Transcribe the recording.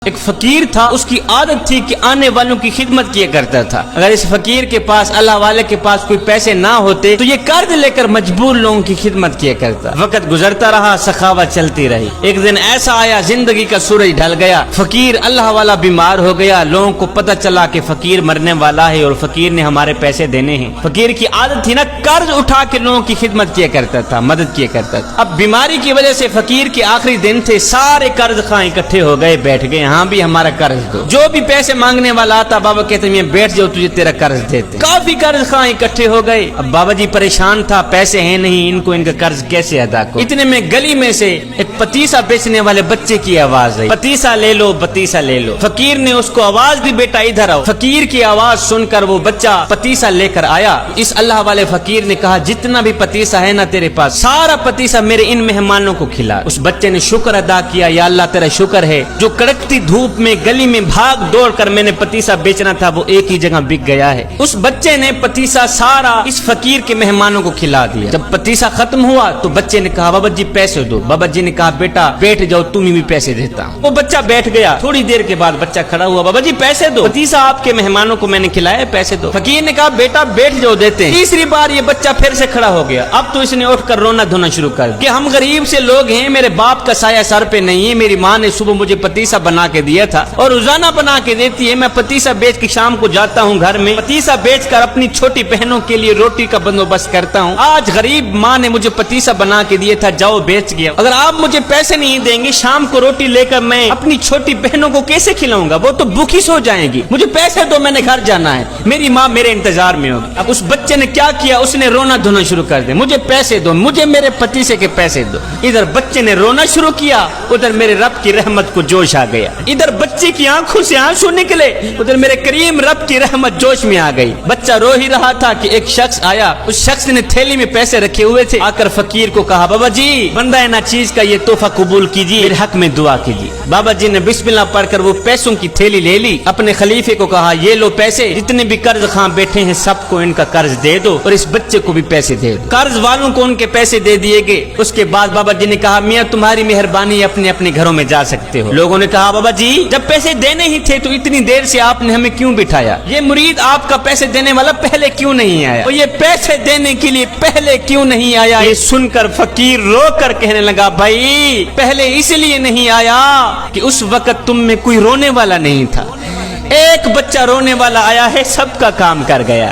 ایک فقیر تھا، اس کی عادت تھی کہ آنے والوں کی خدمت کیا کرتا تھا۔ اگر اس فقیر کے پاس، اللہ والے کے پاس کوئی پیسے نہ ہوتے تو یہ قرض لے کر مجبور لوگوں کی خدمت کیا کرتا۔ وقت گزرتا رہا، سخاوت چلتی رہی۔ ایک دن ایسا آیا، زندگی کا سورج ڈھل گیا، فقیر اللہ والا بیمار ہو گیا۔ لوگوں کو پتہ چلا کہ فقیر مرنے والا ہے اور فقیر نے ہمارے پیسے دینے ہیں۔ فقیر کی عادت تھی نا، قرض اٹھا کے لوگوں کی خدمت کیا کرتا تھا، مدد کیا کرتا تھا۔ اب بیماری کی وجہ سے فقیر کے آخری دن تھے، سارے قرض خواہ اکٹھے ہو گئے، بیٹھ گئے، ہاں بھی ہمارا قرض دو۔ جو بھی پیسے مانگنے والا آتا، بابا کہتے ہیں بیٹھ جاؤ، تجھے تیرا قرض دیتے۔ کافی قرض خواہ اکٹھے ہو گئے۔ اب بابا جی پریشان تھا، پیسے ہیں نہیں، ان کو ان کا قرض کیسے ادا کرو۔ اتنے میں گلی میں سے ایک پتیسا بیچنے والے بچے کی آواز آئی، پتیسا لے لو، پتیسا لے لو۔ فقیر نے اس کو آواز دی، بیٹا ادھر آؤ۔ فقیر کی آواز سن کر وہ بچہ پتیسا لے کر آیا۔ اس اللہ والے فقیر نے کہا جتنا بھی پتیسا ہے نا تیرے پاس، سارا پتیسا میرے ان مہمانوں کو کھلا۔ اس بچے نے شکر ادا کیا، یا اللہ تیرا شکر ہے، جو کڑکتی دھوپ میں گلی میں بھاگ دوڑ کر میں نے پتیسا بیچنا تھا وہ ایک ہی جگہ بک گیا ہے۔ اس بچے نے پتیسا سارا اس فقیر کے مہمانوں کو کھلا دیا۔ جب پتیسا ختم ہوا تو بچے نے کہا بابا جی پیسے دو۔ بابا جی نے کہا بیٹا بیٹھ جاؤ، تمہیں بھی پیسے دیتا ہوں۔ وہ بچہ بیٹھ گیا۔ تھوڑی دیر کے بعد بچہ کھڑا ہوا، بابا جی پیسے دو، پتیسا آپ کے مہمانوں کو میں نے کھلایا، پیسے دو۔ فقیر نے کہا بیٹا بیٹھ جاؤ، دیتے ہیں۔ تیسری بار یہ بچہ پھر سے کھڑا ہو گیا۔ اب تو اس نے اٹھ کر رونا دھونا شروع کر دیا کہ ہم غریب سے لوگ ہیں، میرے باپ کا سایہ سر پہ نہیں ہے، میری ماں نے صبح مجھے پتیسا بنا کے دیا تھا اور روزانہ بنا کے دیتی ہے، میں پتیسا بیچ کے شام کو جاتا ہوں گھر میں، پتیسا بیچ کر اپنی چھوٹی بہنوں کے لیے روٹی کا بندوبست کرتا ہوں۔ آج غریب ماں نے مجھے پتیسا بنا کے دیا تھا، جاؤ بیچ گیا۔ اگر آپ مجھے پیسے نہیں دیں گے، شام کو روٹی لے کر میں اپنی چھوٹی بہنوں کو کیسے کھلاؤں گا؟ وہ تو بھوکی سو جائیں گی۔ مجھے پیسے دو، میں نے گھر جانا ہے، میری ماں میرے انتظار میں ہوگی۔ اب اس بچے نے کیا کیا، اس نے رونا دھونا شروع کر دیا، مجھے پیسے دو، مجھے میرے پتیسے کے پیسے دو۔ ادھر بچے نے رونا شروع کیا، ادھر میرے رب کی رحمت کو جوش آ گیا۔ ادھر بچے کی آنکھوں سے آنسو نکلے، ادھر میرے کریم رب کی رحمت جوش میں آ گئی۔ بچہ رو ہی رہا تھا کہ ایک شخص آیا، اس شخص نے تھیلی میں پیسے رکھے ہوئے تھے، آ کر فقیر کو کہا بابا جی بندہ نا چیز کا یہ تحفہ قبول کیجیے، میرے حق میں دعا کیجیے۔ بابا جی نے بسم اللہ پڑھ کر وہ پیسوں کی تھیلی لے لی، اپنے خلیفے کو کہا یہ لو پیسے، جتنے بھی قرض خواہ بیٹھے ہیں سب کو ان کا قرض دے دو اور اس بچے کو بھی پیسے دے دو۔ قرض والوں کو ان کے پیسے دے دیے گئے۔ اس کے بعد بابا جی نے کہا میاں تمہاری مہربانی، اپنے اپنے گھروں میں جا سکتے ہو۔ لوگوں نے کہا بابا جی جب پیسے دینے ہی تھے تو اتنی دیر سے آپ نے ہمیں کیوں بٹھایا؟ یہ مرید آپ کا پیسے دینے والا پہلے کیوں نہیں آیا؟ اور یہ پیسے دینے کے لیے پہلے کیوں نہیں آیا؟ یہ سن کر فقیر رو کر کہنے لگا بھائی پہلے اس لیے نہیں آیا کہ اس وقت تم میں کوئی رونے والا نہیں تھا، ایک بچہ رونے والا آیا ہے، سب کا کام کر گیا۔